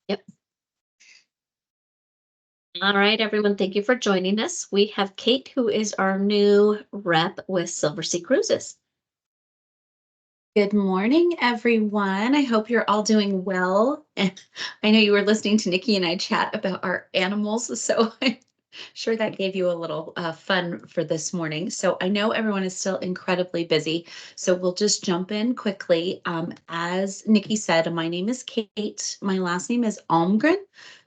Yep. All right, everyone. Thank you for joining us. We have Kate, who is our new rep with Silversea Cruises. Good morning, everyone. I hope you're all doing well. And I know you were listening to Nikki and I chat about our animals, so I'm sure that gave you a little fun for this morning. So I know everyone is still incredibly busy, so we'll just jump in quickly. As Nikki said, my name is Kate. My last name is Almgren,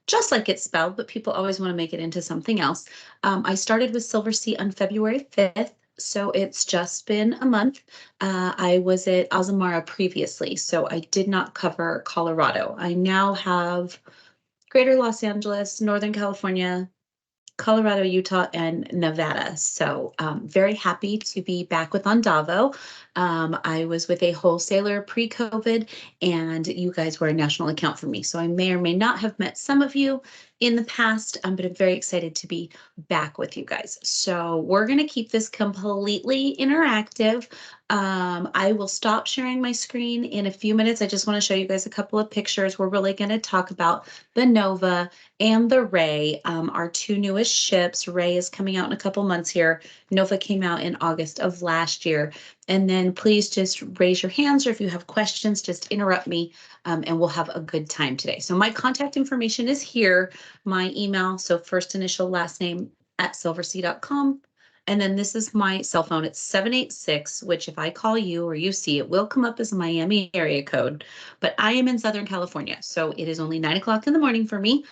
just like it's spelled, but people always want to make it into something else. I started with Silversea on February 5th. So it's just been a month. I was at Azamara previously, so I did not cover Colorado. I now have Greater Los Angeles, Northern California, Colorado, Utah, and Nevada. So very happy to be back with Ondavo. I was with a wholesaler pre-COVID, and you guys were a national account for me. So I may or may not have met some of you in the past, but I'm very excited to be back with you guys. So we're going to keep this completely interactive. I will stop sharing my screen in a few minutes. I just want to show you guys a couple of pictures. We're really going to talk about the Nova and the Ray, our two newest ships. Ray is coming out in a couple months here. Nova came out in August of last year. And then please just raise your hands, or if you have questions, just interrupt me, and we'll have a good time today. So my contact information is here, my email. So first initial, last name at silversea.com. And then this is my cell phone. It's 786, which if I call you or you see it will come up as a Miami area code. But I am in Southern California, so it is only 9 o'clock in the morning for me.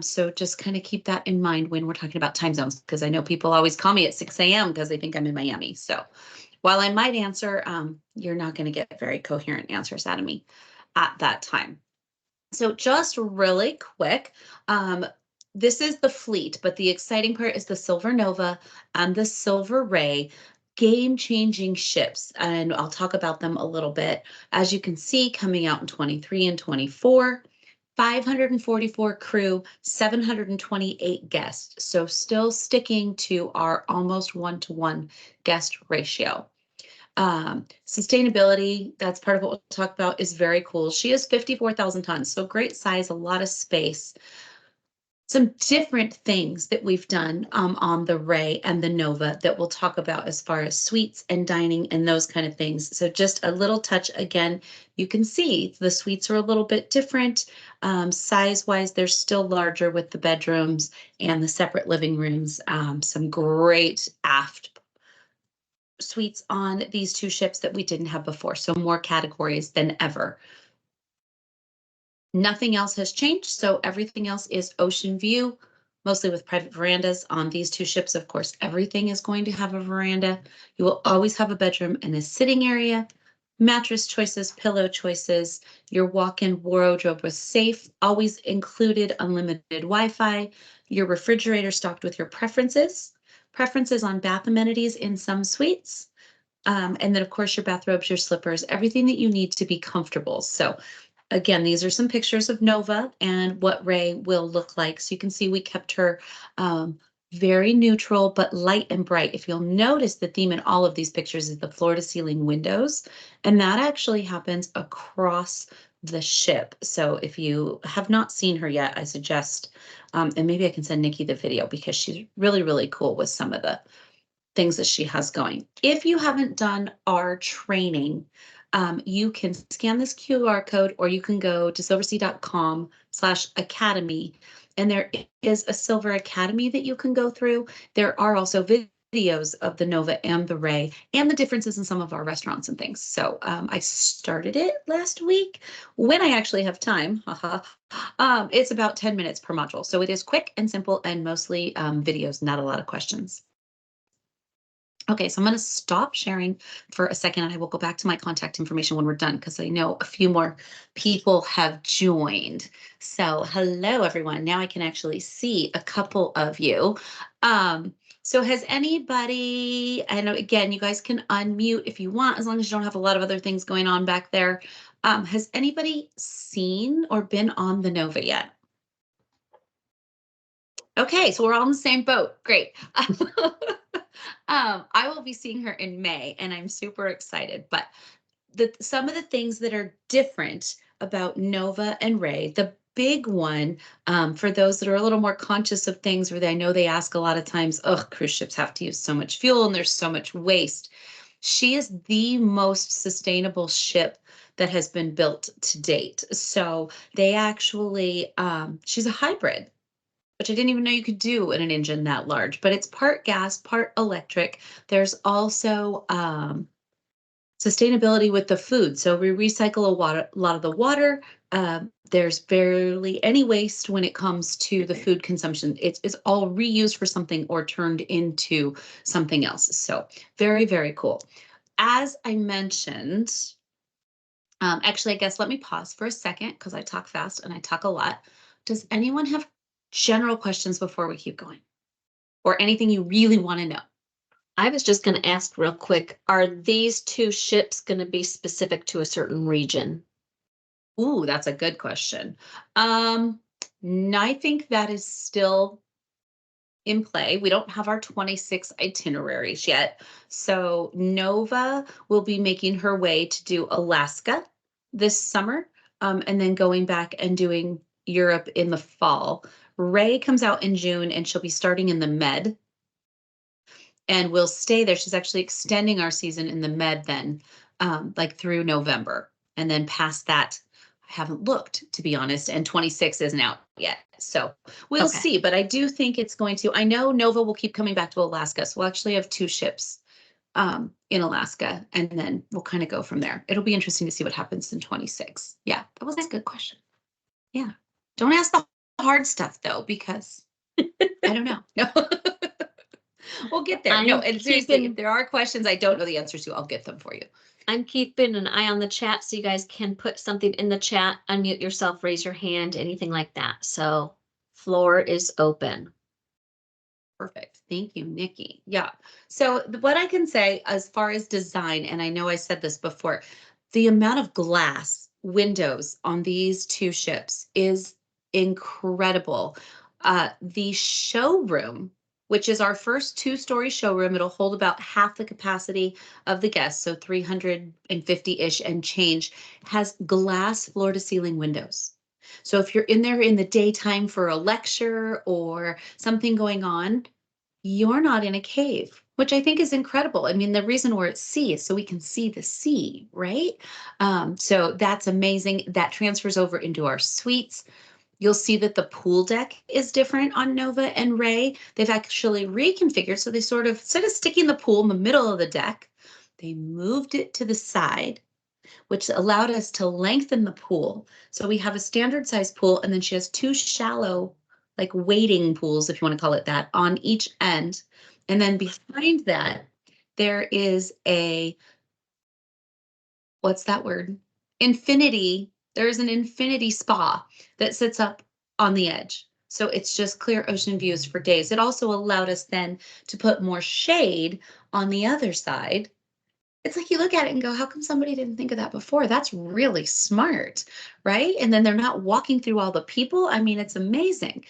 So just kind of keep that in mind when we're talking about time zones, because I know people always call me at 6 a.m. because they think I'm in Miami. So while I might answer, you're not going to get very coherent answers out of me at that time. So just really quick, this is the fleet, but the exciting part is the Silver Nova and the Silver Ray, game-changing ships, and I'll talk about them a little bit. As you can see, coming out in 23 and 24, 544 crew, 728 guests. So still sticking to our almost one-to-one guest ratio. Sustainability, that's part of what we'll talk about, is very cool. She is 54,000 tons, so great size, a lot of space. Some different things that we've done on the Ray and the Nova that we'll talk about as far as suites and dining and those kind of things. So just a little touch again, you can see the suites are a little bit different. Size-wise, they're still larger with the bedrooms and the separate living rooms. Some great aft suites on these two ships that we didn't have before, so more categories than ever. Nothing else has changed, so everything else is ocean view, mostly with private verandas. On these two ships, of course, everything is going to have a veranda. You will always have a bedroom and a sitting area, mattress choices, pillow choices. Your walk-in wardrobe was safe, always included unlimited Wi-Fi, your refrigerator stocked with your preferences on bath amenities in some suites. And then, of course, your bathrobes, your slippers, everything that you need to be comfortable. So again, these are some pictures of Nova and what Ray will look like. So you can see we kept her very neutral, but light and bright. If you'll notice, the theme in all of these pictures is the floor to ceiling windows, and that actually happens across the ship. So if you have not seen her yet, I suggest, and maybe I can send Nikki the video because she's really, really cool with some of the things that she has going. If you haven't done our training, you can scan this QR code, or you can go to silversea.com/academy, and there is a Silver Academy that you can go through. There are also videos of the Nova and the Ray and the differences in some of our restaurants and things. So I started it last week when I actually have time. It's about 10 minutes per module. So it is quick and simple and mostly videos, not a lot of questions. Okay, so I'm going to stop sharing for a second, and I will go back to my contact information when we're done, because I know a few more people have joined. So hello, everyone. Now I can actually see a couple of you. So has anybody, I know, again, you guys can unmute if you want, as long as you don't have a lot of other things going on back there. Has anybody seen or been on the Nova yet? Okay, so we're all in the same boat. Great. I will be seeing her in May, and I'm super excited. But some of the things that are different about Nova and Ray, the big one, for those that are a little more conscious of things, where I know they ask a lot of times, oh, cruise ships have to use so much fuel and there's so much waste. She is the most sustainable ship that has been built to date. So they actually, she's a hybrid, which I didn't even know you could do in an engine that large, but it's part gas, part electric. There's also sustainability with the food. So we recycle a lot of the water. There's barely any waste when it comes to the food consumption. It's all reused for something or turned into something else. So very, very cool. As I mentioned, actually, I guess let me pause for a second because I talk fast and I talk a lot. Does anyone have general questions before we keep going? Or anything you really want to know? I was just going to ask real quick, are these two ships going to be specific to a certain region? Ooh, that's a good question. I think that is still in play. We don't have our 26 itineraries yet. So Nova will be making her way to do Alaska this summer, and then going back and doing Europe in the fall. Ray comes out in June and she'll be starting in the Med and we'll stay there. She's actually extending our season in the Med then, like through November. And then past that, I haven't looked, to be honest, and 26 isn't out yet. So we'll Okay. see. But I do think it's going to, I know Nova will keep coming back to Alaska. So we'll actually have two ships in Alaska, and then we'll kind of go from there. It'll be interesting to see what happens in 26. Yeah, that was a good question. Yeah. Don't ask the hard stuff though, because I don't know. No. We'll get there. No, I'm and seriously, if keeping there are questions I don't know the answers to, I'll get them for you. I'm keeping an eye on the chat, so you guys can put something in the chat, unmute yourself, raise your hand, anything like that. So floor is open. Perfect. Thank you, Nikki. Yeah. So what I can say as far as design, and I know I said this before, the amount of glass windows on these two ships is incredible. The showroom, which is our first two-story showroom, it'll hold about half the capacity of the guests, so 350-ish and change, has glass floor-to-ceiling windows. So if you're in there in the daytime for a lecture or something going on, you're not in a cave, which I think is incredible. I mean, the reason we're at sea is so we can see the sea, right? So that's amazing. That transfers over into our suites. You'll see that the pool deck is different on Nova and Ray. They've actually reconfigured. So they sort of, instead of sticking the pool in the middle of the deck, they moved it to the side, which allowed us to lengthen the pool. So we have a standard size pool, and then she has two shallow, like wading pools, if you want to call it that, on each end. And then behind that, there is a, what's that word? Infinity. There's an infinity spa that sits up on the edge. So it's just clear ocean views for days. It also allowed us then to put more shade on the other side. It's like you look at it and go, how come somebody didn't think of that before? That's really smart, right? And then they're not walking through all the people. I mean, it's amazing.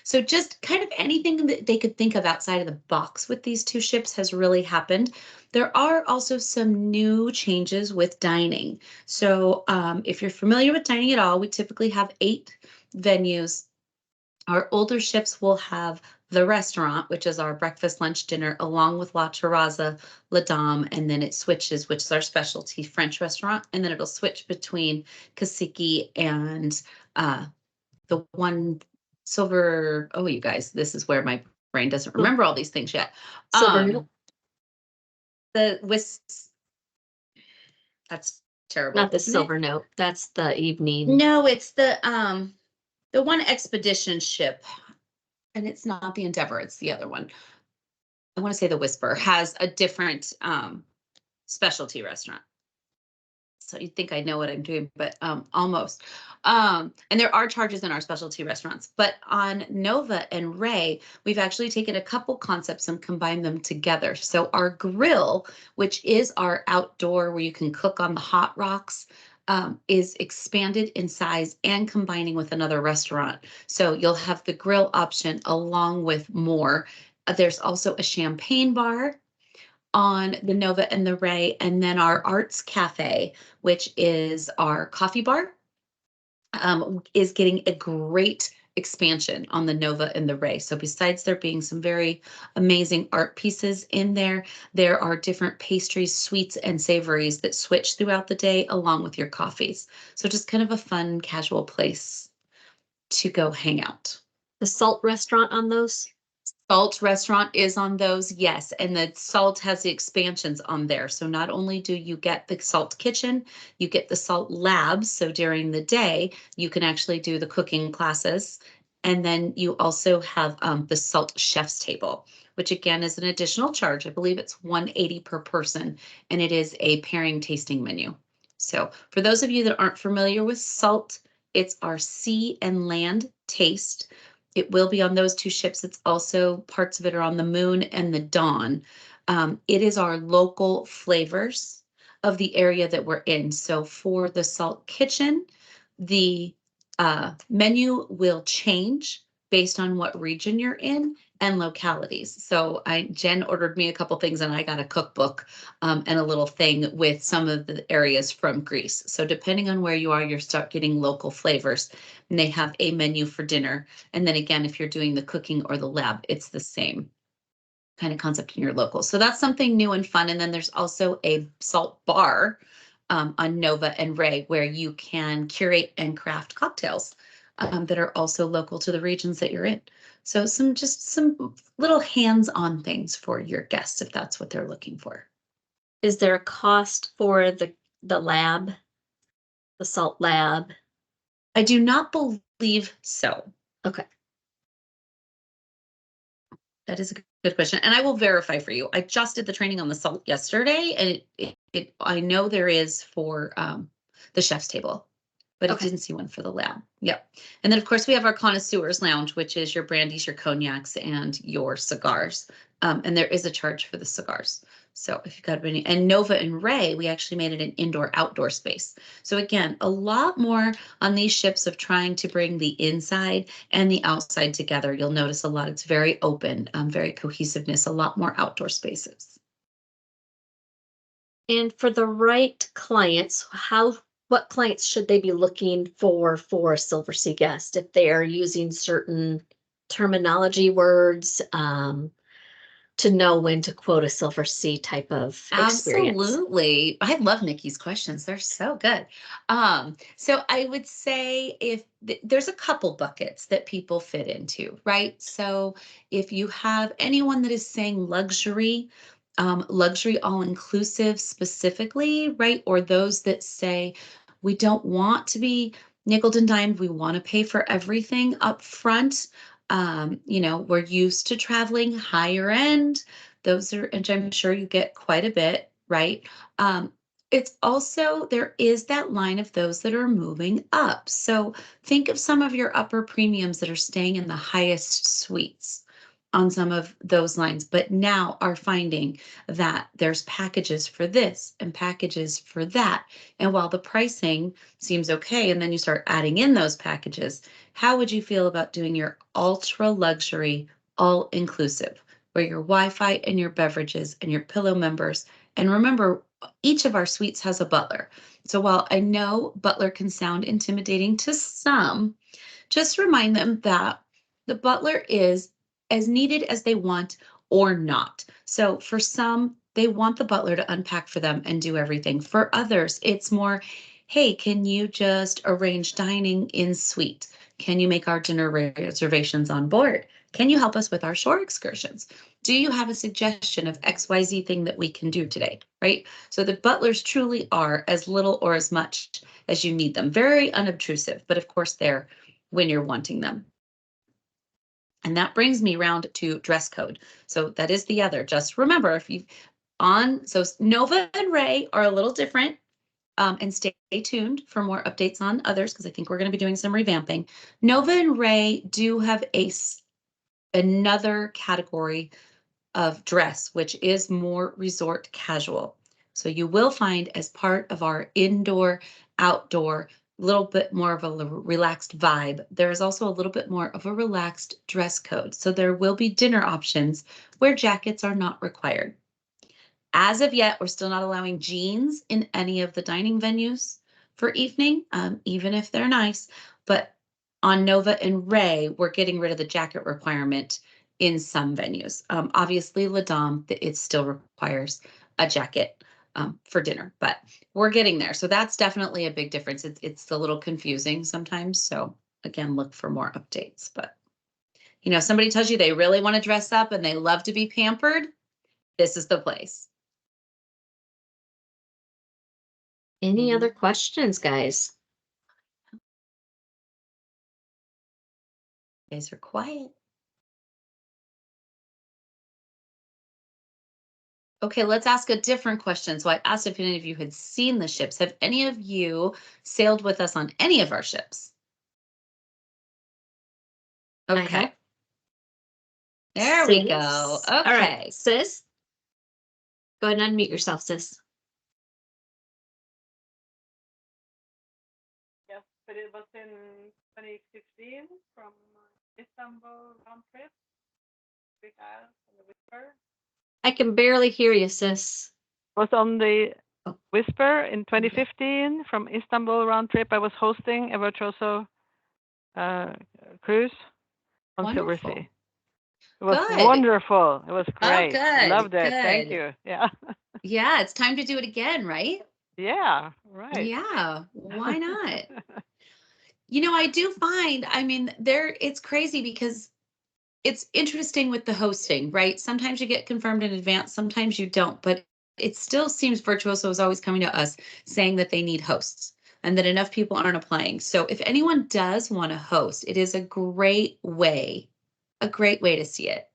So just kind of anything that they could think of outside of the box with these two ships has really happened. There are also some new changes with dining. So if you're familiar with dining at all, we typically have 8 venues. Our older ships will have the restaurant, which is our breakfast, lunch, dinner, along with La Terraza, La Dame, and then it switches, which is our specialty French restaurant, and then it'll switch between Kasiki and the one silver. Oh, you guys, this is where my brain doesn't remember all these things yet. Silver note, The with that's not terrible, the isn't it? silver note. That's the evening. No, it's the one expedition ship, and it's not the Endeavor, it's the other one. I want to say the Whisper has a different specialty restaurant. So you'd think I know what I'm doing, but almost. And there are charges in our specialty restaurants, but on Nova and Ray, we've actually taken a couple concepts and combined them together. So our grill, which is our outdoor where you can cook on the hot rocks, is expanded in size and combining with another restaurant. So you'll have the grill option along with more. There's also a champagne bar on the Nova and the Ray, and then our Arts Cafe, which is our coffee bar. is getting a great expansion on the Nova and the Ray. So besides there being some very amazing art pieces in there, there are different pastries, sweets, and savories that switch throughout the day along with your coffees. So just kind of a fun, casual place to go hang out. The Salt restaurant on those? Salt restaurant is on those, yes, and the Salt has the expansions on there. So not only do you get the Salt kitchen, you get the Salt labs. So during the day, you can actually do the cooking classes. And then you also have the Salt chef's table, which again is an additional charge. I believe it's $180 per person, and it is a pairing tasting menu. So for those of you that aren't familiar with Salt, it's our sea and land taste. It will be on those two ships. It's also parts of it are on the Moon and the Dawn. It is our local flavors of the area that we're in. So for the Salt Kitchen, the menu will change based on what region you're in and localities. So Jen ordered me a couple things and I got a cookbook and a little thing with some of the areas from Greece. So depending on where you are, you'll start getting local flavors. And they have a menu for dinner. And then again, if you're doing the cooking or the lab, it's the same kind of concept in your local. So that's something new and fun. And then there's also a Salt bar on Nova and Ray where you can curate and craft cocktails that are also local to the regions that you're in. So just some little hands-on things for your guests if that's what they're looking for. Is there a cost for the lab, the Salt lab? I do not believe so. Okay. That is a good question, and I will verify for you. I just did the training on the Salt yesterday, and I know there is for the chef's table, but I Okay. didn't see one for the lab. Yep. And then of course we have our connoisseurs lounge, which is your brandies, your cognacs, and your cigars. And there is a charge for the cigars. So if you've got any, and Nova and Ray, we actually made it an indoor-outdoor space. So again, a lot more on these ships of trying to bring the inside and the outside together. You'll notice a lot. It's very open, very cohesiveness, a lot more outdoor spaces. And for the right clients, what clients should they be looking for a Silversea guest if they are using certain terminology words to know when to quote a Silversea type of experience? Absolutely. I love Nikki's questions. They're so good. So I would say if there's a couple buckets that people fit into, right? So if you have anyone that is saying luxury all inclusive specifically, right? Or those that say we don't want to be nickel and dimed, we want to pay for everything up front. We're used to traveling higher end. Those are, and I'm sure you get quite a bit, right? It's also, there is that line of those that are moving up. So think of some of your upper premiums that are staying in the highest suites on some of those lines, but now are finding that there's packages for this and packages for that. And while the pricing seems okay, and then you start adding in those packages, how would you feel about doing your ultra luxury, all inclusive, where your Wi-Fi and your beverages and your pillow members? And remember, each of our suites has a butler. So while I know butler can sound intimidating to some, just remind them that the butler is as needed as they want or not. So for some, they want the butler to unpack for them and do everything. For others, it's more, hey, can you just arrange dining in suite? Can you make our dinner reservations on board? Can you help us with our shore excursions? Do you have a suggestion of XYZ thing that we can do today? Right? So the butlers truly are as little or as much as you need them. Very unobtrusive, but of course they're when you're wanting them. And that brings me around to dress code. So that is the other. Just remember, if you so Nova and Ray are a little different. And stay tuned for more updates on others because I think we're going to be doing some revamping. Nova and Ray do have another category of dress, which is more resort casual. So you will find as part of our indoor, outdoor, little bit more of a relaxed vibe. There is also a little bit more of a relaxed dress code. So there will be dinner options where jackets are not required. As of yet, we're still not allowing jeans in any of the dining venues for evening, even if they're nice. But on Nova and Ray, we're getting rid of the jacket requirement in some venues. Obviously, La Dame, it still requires a jacket for dinner, but we're getting there. So that's definitely a big difference. It's a little confusing sometimes. So again, look for more updates. But you know, somebody tells you they really want to dress up and they love to be pampered, this is the place. Any other questions, guys? You guys are quiet. Okay, let's ask a different question. So I asked if any of you had seen the ships. Have any of you sailed with us on any of our ships? Okay. There we go. Sis? All right, Okay. sis. Go ahead and unmute yourself, sis. Yes, but it was in 2015 from Istanbul round trip. We had on the Whisper. I can barely hear you, sis. Was on the Oh. Whisper in 2015 from Istanbul round trip. I was hosting a virtuoso cruise on Wonderful. Silversea. It was Good. wonderful. It was Oh, great. good. Loved it. Thank Good. you. Yeah. Yeah, it's time to do it again, right? Yeah, right. Yeah, why not? You know, I do find, I mean, it's crazy because it's interesting with the hosting, right? Sometimes you get confirmed in advance, sometimes you don't, but it still seems Virtuoso is always coming to us saying that they need hosts and that enough people aren't applying. So if anyone does want to host, it is a great way to see it.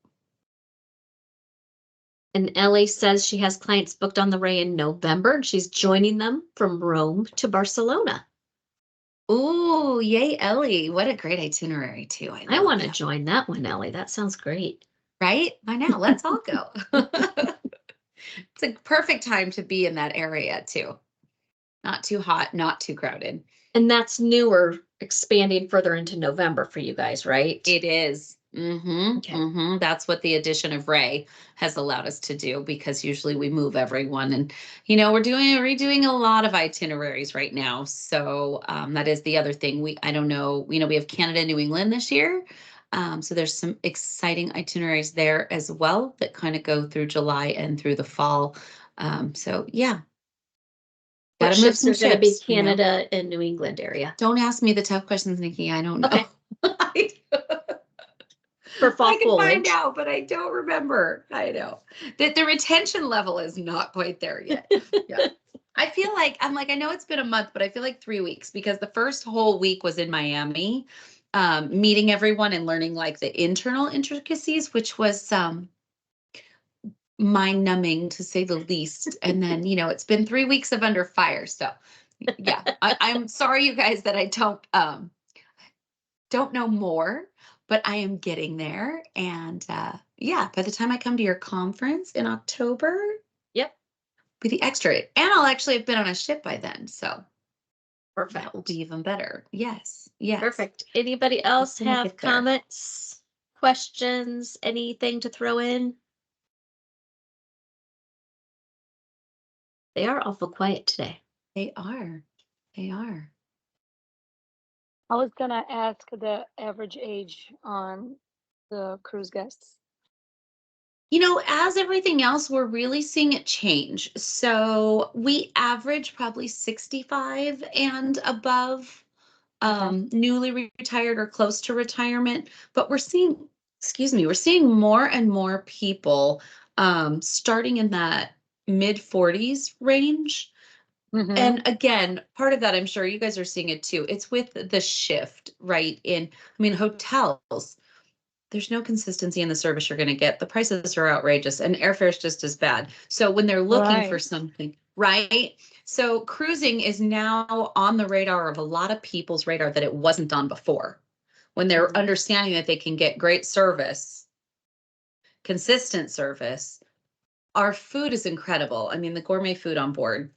And Ellie says she has clients booked on the Ray in November and she's joining them from Rome to Barcelona. Ooh, yay, Ellie. What a great itinerary too. I want to join that one, Ellie. That sounds great. Right? I know. Let's all go. It's a perfect time to be in that area too. Not too hot, not too crowded. And that's newer, expanding further into November for you guys, right? It is. Okay. That's what the addition of Ray has allowed us to do, because usually we move everyone, and you know, we're redoing a lot of itineraries right now. So that is the other thing. I don't know, you know, we have Canada, New England this year. So there's some exciting itineraries there as well that kind of go through July and through the fall. So yeah. What Gotta move ships some are going to be ships, you know. Canada and New England area? Don't ask me the tough questions, Nikki. I don't know. Okay. For fall I can foliage. find out, but I don't remember. I know that the retention level is not quite there yet. Yeah. I feel like I know it's been a month, but I feel like 3 weeks, because the first whole week was in Miami, meeting everyone and learning like the internal intricacies, which was mind numbing to say the least. And then, you know, it's been 3 weeks of under fire. So yeah, I'm sorry, you guys, that I don't know more, but I am getting there. And yeah, by the time I come to your conference in October, Yep. be the extra. And I'll actually have been on a ship by then. So Perfect. that will be even better. Yes. Yes. Perfect. Anybody else Gonna have get there. comments, questions, anything to throw in? They are awful quiet today. They are. They are. I was gonna ask the average age on the cruise guests. You know, as everything else, we're really seeing it change. So we average probably 65 and above, newly retired or close to retirement. But we're seeing, we're seeing more and more people starting in that mid 40s range. And again, part of that, I'm sure you guys are seeing it too. It's with the shift, right? Hotels, there's no consistency in the service you're going to get. The prices are outrageous and airfare is just as bad. So when they're looking for something, right? So cruising is now on the radar of a lot of people's radar that it wasn't on before. When they're understanding that they can get great service, consistent service. Our food is incredible. I mean, the gourmet food on board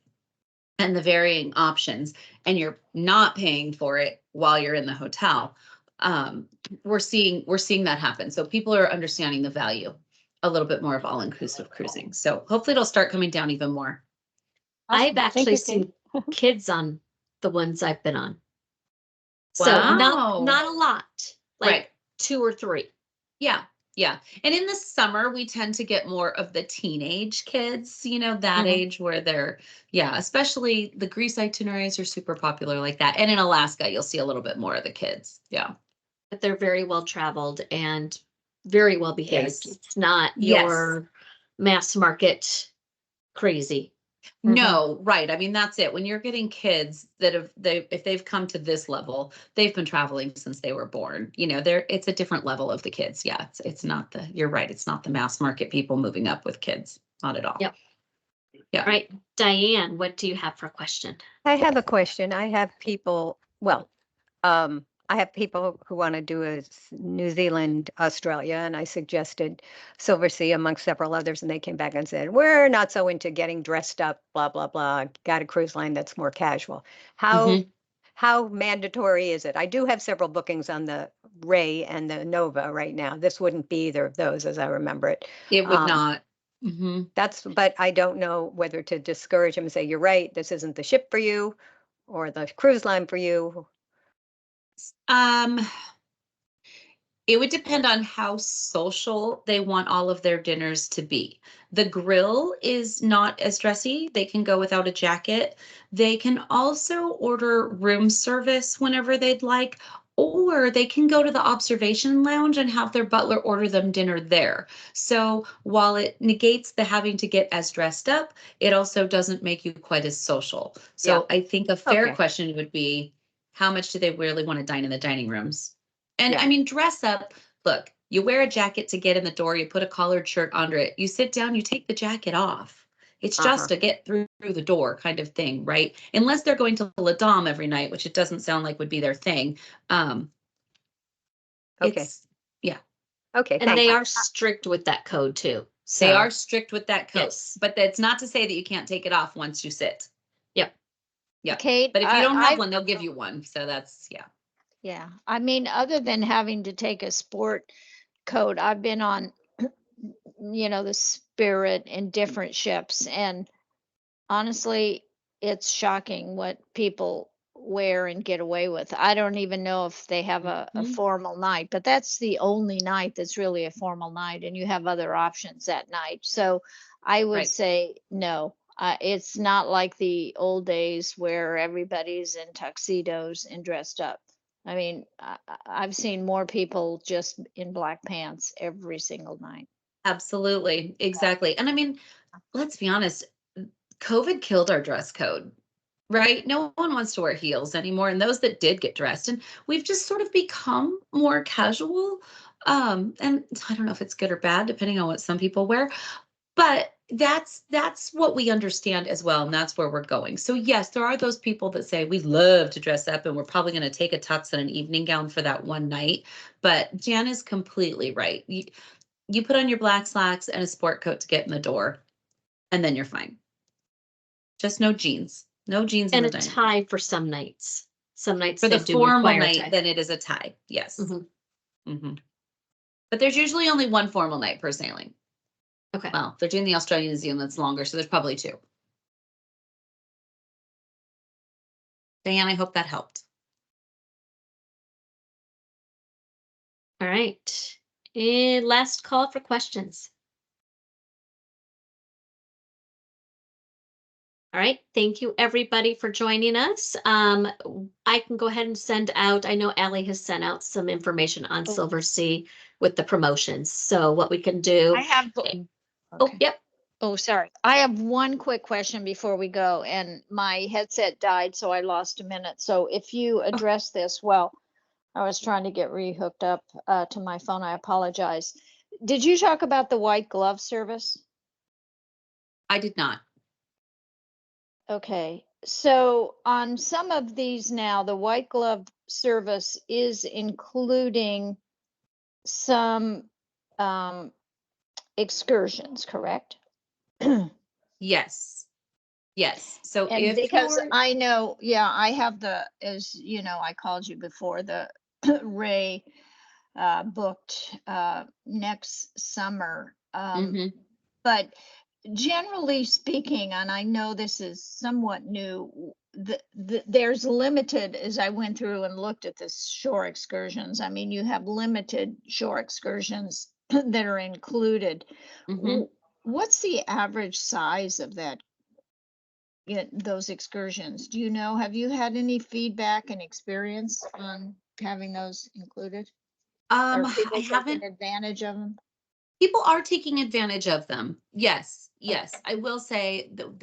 and the varying options, and you're not paying for it while you're in the hotel. We're seeing that happen. So people are understanding the value a little bit more of all-inclusive cruising. So hopefully it'll start coming down even more. I've Awesome. Thank actually you, seen Kate. kids on the ones I've been on. So not Wow. a lot, like Right. 2 or 3. Yeah. Yeah. And in the summer, we tend to get more of the teenage kids, that Mhm. age where they're, yeah, especially the Greece itineraries are super popular like that. And in Alaska, you'll see a little bit more of the kids. Yeah. But they're very well traveled and very well behaved. Yes. It's not Yes. your mass market crazy. No, right. I mean, that's it. When you're getting kids that if they've come to this level, they've been traveling since they were born. It's a different level of the kids. Yeah, it's not you're right. It's not the mass market people moving up with kids. Not at all. Yep. Yeah. All right, Diane, what do you have for a question? I have a question. I have people, I have people who want to do New Zealand, Australia, and I suggested Silversea amongst several others, and they came back and said, we're not so into getting dressed up, blah, blah, blah. Got a cruise line that's more casual. Mhm. How mandatory is it? I do have several bookings on the Ray and the Nova right now. This wouldn't be either of those as I remember it. It would not. Mm-hmm. But I don't know whether to discourage them and say, you're right, this isn't the ship for you or the cruise line for you. Um, It would depend on how social they want all of their dinners to be. The grill is not as dressy. They can go without a jacket. They can also order room service whenever they'd like, or they can go to the observation lounge and have their butler order them dinner there. So while it negates the having to get as dressed up, it also doesn't make you quite as social. So I think a fair Okay. question would be, how much do they really want to dine in the dining rooms? And Yeah. I mean, dress up. Look, you wear a jacket to get in the door, you put a collared shirt under it, you sit down, you take the jacket off. It's just a get through the door kind of thing, right? Unless they're going to La Dame every night, which it doesn't sound like would be their thing. Okay. It's, yeah, Okay. And they Thanks. are strict with that code too. they So are strict with that code, yes. but that's not to say that you can't take it off once you sit. Yep. Yeah. Kate, But if you don't have one, they'll give you one. So that's, yeah. yeah, I mean, other than having to take a sport code, I've been on, the Spirit in different ships, and honestly, it's shocking what people wear and get away with. I don't even know if they have a Mhm. formal night, but that's the only night that's really a formal night, and you have other options that night. So I would Right. say no. It's not like the old days where everybody's in tuxedos and dressed up. I mean, I've seen more people just in black pants every single night. Absolutely. Exactly. And I mean, let's be honest, COVID killed our dress code. Right? No one wants to wear heels anymore. And those that did get dressed, and we've just sort of become more casual. And I don't know if it's good or bad, depending on what some people wear, but that's what we understand as well. And that's where we're going. So yes, there are those people that say we love to dress up and we're probably going to take a tux and an evening gown for that one night. But Jan is completely right. You put on your black slacks and a sport coat to get in the door, and then you're fine. Just no jeans. No jeans in And the a dining room. tie for some nights. Some nights For they the do formal require a night, tie. then it is a tie. Yes. Mhm. But there's usually only one formal night per sailing. Okay. Well, they're doing the Australian New Zealand that's longer, so there's probably 2. Diane, I hope that helped. All right. And last call for questions. All right. Thank you, everybody, for joining us. I can go ahead and send out, I know Allie has sent out some information on Oh. Silversea with the promotions. So what we can do. I have. Oh, Okay. yep. Oh, sorry. I have one quick question before we go, and my headset died, so I lost a minute. So if you address this, well, I was trying to get rehooked up to my phone. I apologize. Did you talk about the white glove service? I did not. Okay. So on some of these now, the white glove service is including some excursions, correct? Yes. Yes. So And if because you're I know, yeah, I have as I called you before, the Ray booked next summer. Mhm. But generally speaking, and I know this is somewhat new, there's limited, as I went through and looked at the shore excursions, I mean, you have limited shore excursions that are included. Mhm. What's the average size of that, those excursions? Do you know, have you had any feedback and experience on having those included? Are I people haven't. taking advantage of them? People are taking advantage of them. Yes, yes. I will say that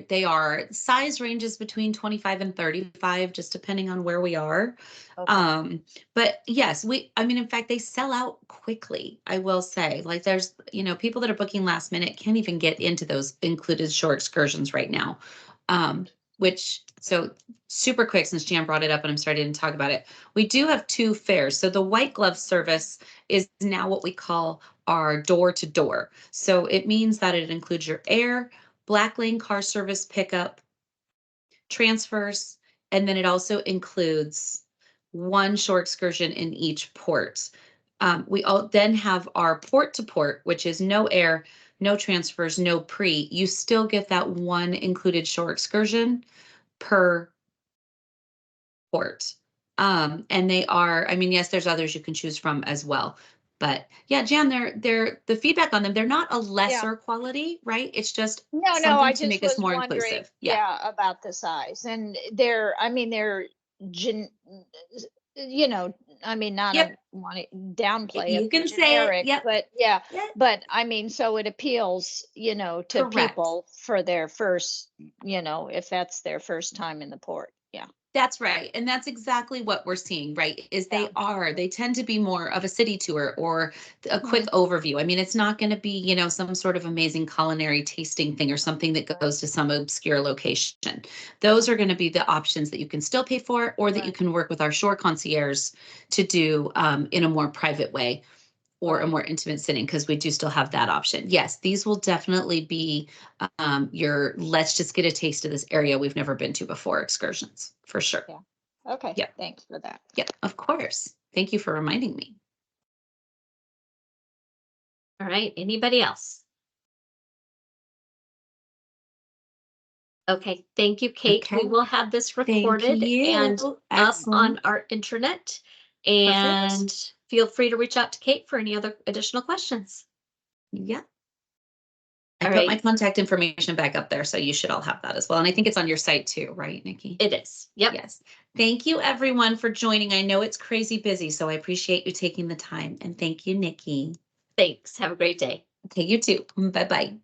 they are. Size ranges between 25 and 35, just depending on where we are. Okay. But yes, I mean, in fact, they sell out quickly. I will say, like there's, people that are booking last minute can't even get into those included shore excursions right now. Which, so super quick, since Jan brought it up and I'm starting to talk about it. We do have two fares. So the white glove service is now what we call our door to door. So it means that it includes your air, black lane car service pickup, transfers, and then it also includes one shore excursion in each port. We all then have our port to port, which is no air, no transfers, no pre. You still get that one included shore excursion per port. And they are, I mean, yes, there's others you can choose from as well. But yeah, Jan, they're the feedback on them, they're not a Yeah. lesser quality, right? It's just No, something I to just make us was more wondering, inclusive. Yeah. about the size. And they're gen, you know, I mean, not Yep. I want to downplay You them, they're can say it. generic, Yep. but yeah, Yep. but I mean, so it appeals, to Correct. people for their first, if that's their first time in the port. Yeah. That's right. And that's exactly what we're seeing, right? Is Yeah. they tend to be more of a city tour or a quick Mhm. overview. I mean, it's not going to be, some sort of amazing culinary tasting thing or something that goes to some obscure location. Those are going to be the options that you can still pay for or that you Right. can work with our shore concierge to do in a more private way or a Right. more intimate setting, because we do still have that option. Yes, these will definitely be your let's just get a taste of this area we've never been to before excursions, for sure. Yeah. Okay. Yep. Thanks for that. Yep, of course. Thank you for reminding me. All right, anybody else? Okay, thank you, Kate. We Okay. will have this Thank recorded and you. up on Excellent. our internet. Perfect. And feel free to reach out to Kate for any other additional questions. Yeah. I All put my right, contact information back up there, so you should all have that as well. And I think it's on your site too, right, Nikki? it is. Yep. Yes. Thank you, everyone, for joining. I know it's crazy busy, so I appreciate you taking the time. And thank you, Nikki. Thanks. Have a great day. Okay, you too. Bye-bye.